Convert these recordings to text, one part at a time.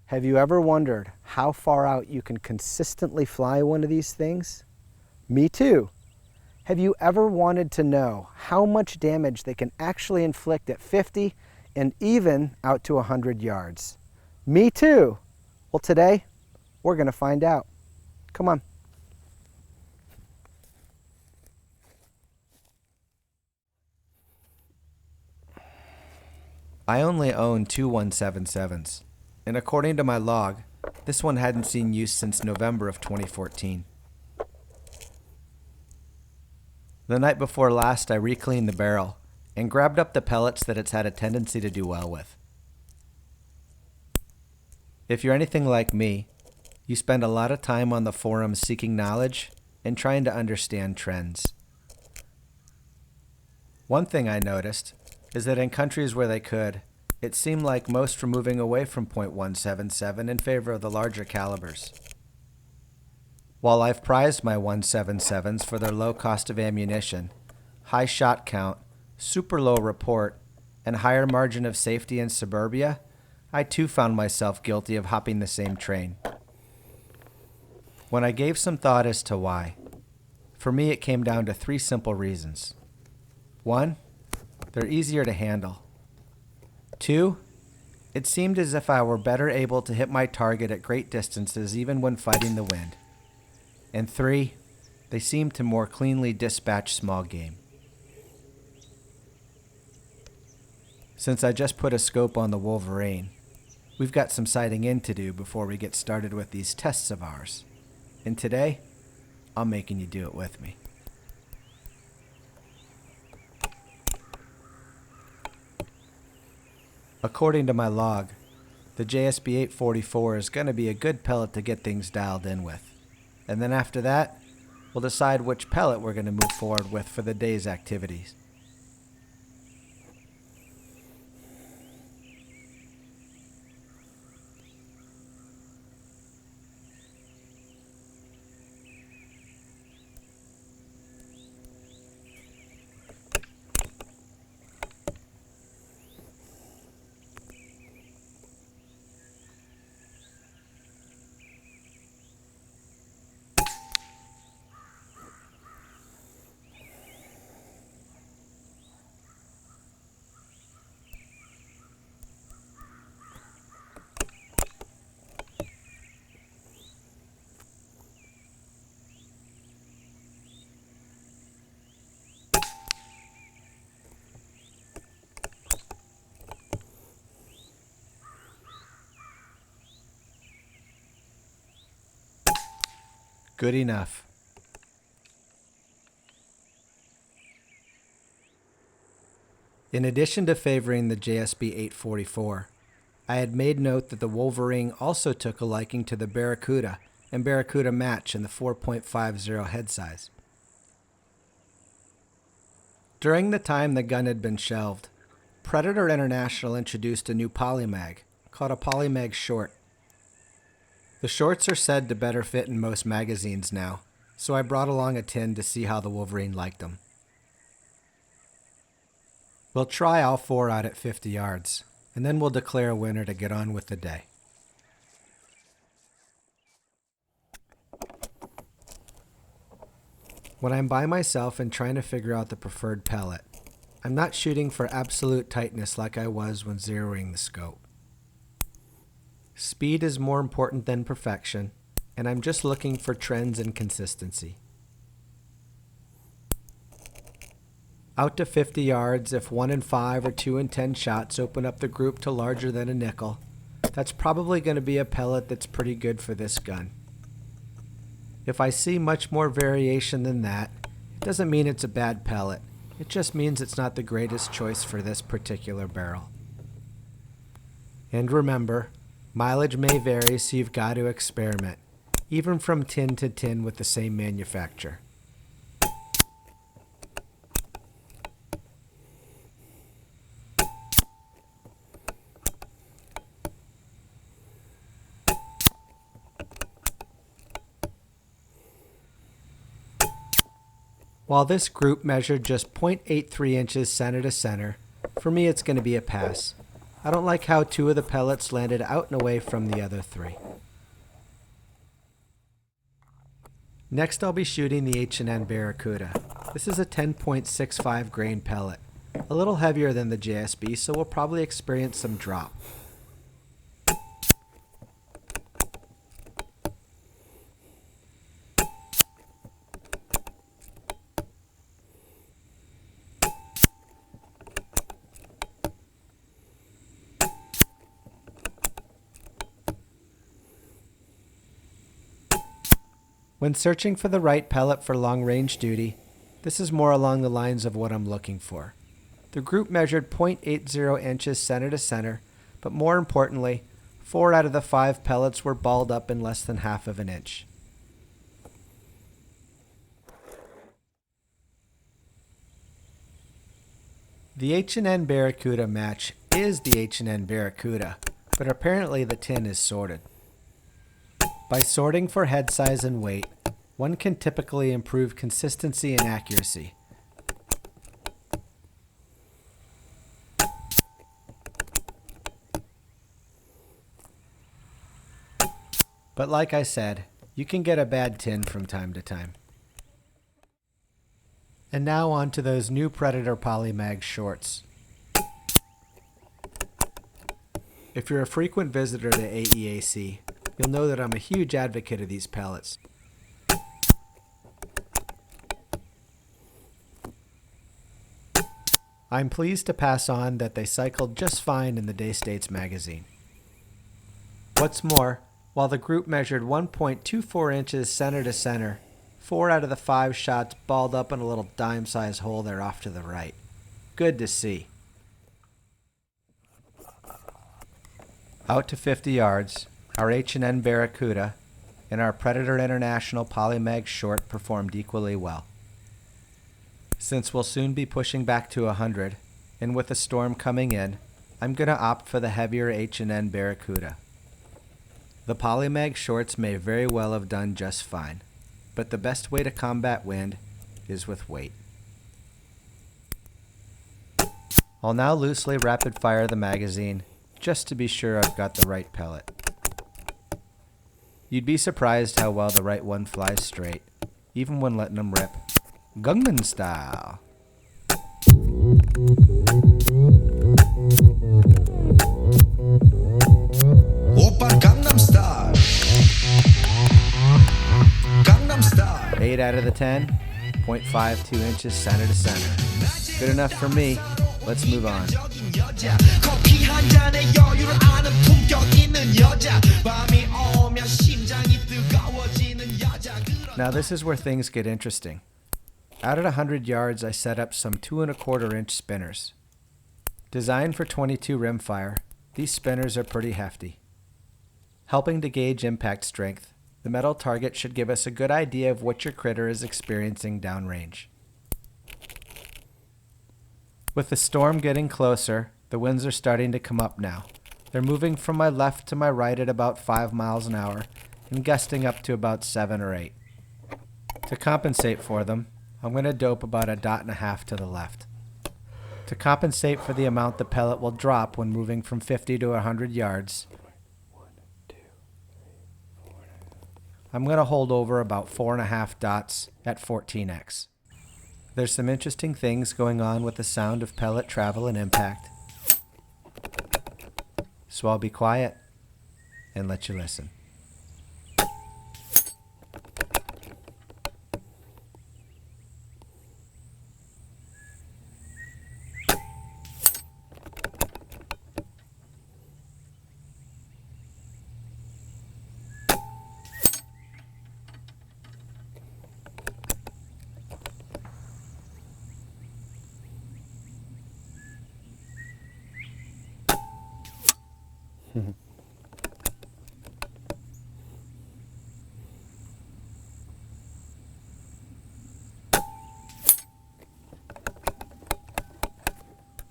Have you ever wondered how far out you can consistently fly one of these things? Me too. Have you ever wanted to know how much damage they can actually inflict at 50 and even out to 100 yards? Me too. Well, today we're going to find out. Come on. I only own two 177s, and according to my log, this one hadn't seen use since November of 2014. The night before last, I recleaned the barrel and grabbed up the pellets that it's had a tendency to do well with. If you're anything like me, you spend a lot of time on the forums seeking knowledge and trying to understand trends. One thing I noticed is that in countries where they could, it seemed like most were moving away from .177 in favor of the larger calibers. While I've prized my 177s for their low cost of ammunition, high shot count, super low report, and higher margin of safety in suburbia, I too found myself guilty of hopping the same train. When I gave some thought as to why, for me it came down to three simple reasons. 1, they're easier to handle. 2, it seemed as if I were better able to hit my target at great distances even when fighting the wind. And 3, they seemed to more cleanly dispatch small game. Since I just put a scope on the Wolverine, we've got some sighting in to do before we get started with these tests of ours. And today, I'm making you do it with me. According to my log, the JSB 844 is going to be a good pellet to get things dialed in with. And then after that, we'll decide which pellet we're going to move forward with for the day's activities. Good enough. In addition to favoring the JSB 844, I had made note that the Wolverine also took a liking to the Barracuda and Barracuda match in the 4.50 head size. During the time the gun had been shelved, Predator International introduced a new polymag called a polymag short. The shorts are said to better fit in most magazines now, so I brought along a tin to see how the Wolverine liked them. We'll try all 4 out at 50 yards, and then we'll declare a winner to get on with the day. When I'm by myself and trying to figure out the preferred pellet, I'm not shooting for absolute tightness like I was when zeroing the scope. Speed is more important than perfection, and I'm just looking for trends and consistency. Out to 50 yards, if 1 in 5 or 2 in 10 shots open up the group to larger than a nickel, that's probably going to be a pellet that's pretty good for this gun. If I see much more variation than that, it doesn't mean it's a bad pellet. It just means it's not the greatest choice for this particular barrel. And remember, mileage may vary, so you've got to experiment, even from tin to tin with the same manufacturer. While this group measured just 0.83 inches center to center, for me it's going to be a pass. I don't like how 2 of the pellets landed out and away from the other 3. Next I'll be shooting the H&N Barracuda. This is a 10.65 grain pellet. A little heavier than the JSB, so we'll probably experience some drop. When searching for the right pellet for long-range duty, this is more along the lines of what I'm looking for. The group measured .80 inches center to center, but more importantly, 4 out of the 5 pellets were balled up in less than half of an inch. The H&N Barracuda match is the H&N Barracuda, but apparently the tin is sorted. By sorting for head size and weight, one can typically improve consistency and accuracy. But like I said, you can get a bad tin from time to time. And now on to those new Predator Polymag shorts. If you're a frequent visitor to AEAC, you'll know that I'm a huge advocate of these pellets. I'm pleased to pass on that they cycled just fine in the Day States magazine. What's more, while the group measured 1.24 inches center to center, 4 out of the 5 shots balled up in a little dime-sized hole there off to the right. Good to see. Out to 50 yards, our H&N Barracuda and our Predator International Polymag short performed equally well. Since we'll soon be pushing back to 100, and with a storm coming in, I'm going to opt for the heavier H&N Barracuda. The Polymag shorts may very well have done just fine, but the best way to combat wind is with weight. I'll now loosely rapid fire the magazine, just to be sure I've got the right pellet. You'd be surprised how well the right one flies straight, even when letting them rip. Gangnam Style. Oppa Gangnam Style. Gangnam Style. 8 out of the 10, 0.52 inches center to center. Good enough for me. Let's move on. Now this is where things get interesting. Out at 100 yards, I set up some 2 1/4 inch spinners. Designed for 22 rimfire, these spinners are pretty hefty. Helping to gauge impact strength, the metal target should give us a good idea of what your critter is experiencing downrange. With the storm getting closer, the winds are starting to come up now. They're moving from my left to my right at about 5 miles an hour and gusting up to about 7 or 8. To compensate for them, I'm going to dope about 1.5 dots to the left. To compensate for the amount the pellet will drop when moving from 50 to 100 yards, I'm going to hold over about 4.5 dots at 14x. There's some interesting things going on with the sound of pellet travel and impact. So I'll be quiet and let you listen.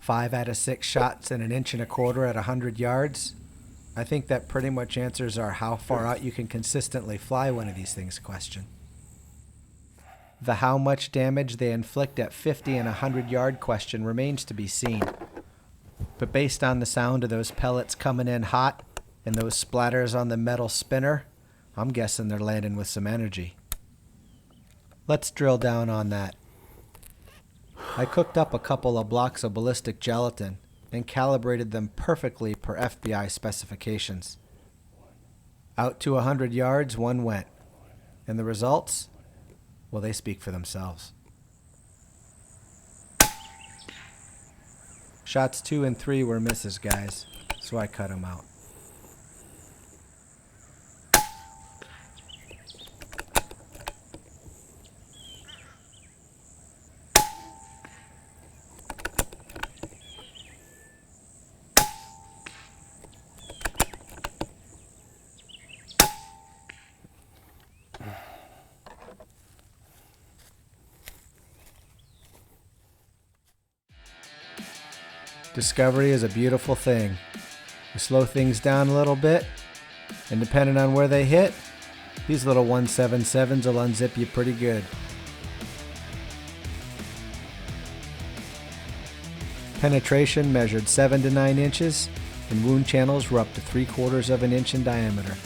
Five out of 6 shots in 1 1/4 inches at 100 yards. I think that pretty much answers our how far out you can consistently fly one of these things question. The how much damage they inflict at 50 and 100 yard question remains to be seen. But based on the sound of those pellets coming in hot and those splatters on the metal spinner, I'm guessing they're landing with some energy. Let's drill down on that. I cooked up a couple of blocks of ballistic gelatin and calibrated them perfectly per FBI specifications. Out to 100 yards, one went. And the results? Well, they speak for themselves. Shots 2 and 3 were misses, guys, so I cut them out. Discovery is a beautiful thing. You slow things down a little bit, and depending on where they hit, these little 177s will unzip you pretty good. Penetration measured 7 to 9 inches, and wound channels were up to 3/4 of an inch in diameter.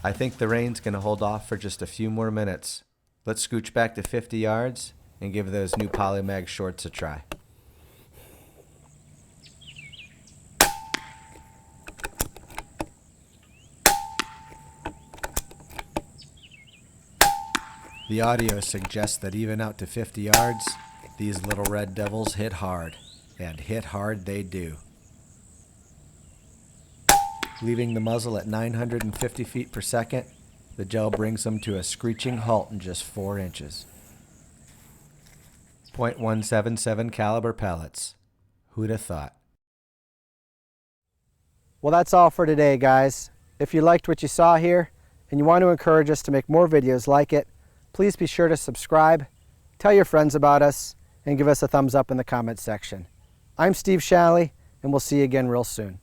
I think the rain's going to hold off for just a few more minutes. Let's scooch back to 50 yards and give those new Polymag shorts a try. The audio suggests that even out to 50 yards, these little red devils hit hard, and hit hard they do. Leaving the muzzle at 950 feet per second, the gel brings them to a screeching halt in just 4 inches. .177 caliber pellets. Who'd have thought? Well, that's all for today, guys. If you liked what you saw here and you want to encourage us to make more videos like it, please be sure to subscribe, tell your friends about us, and give us a thumbs up in the comments section. I'm Steve Shalley, and we'll see you again real soon.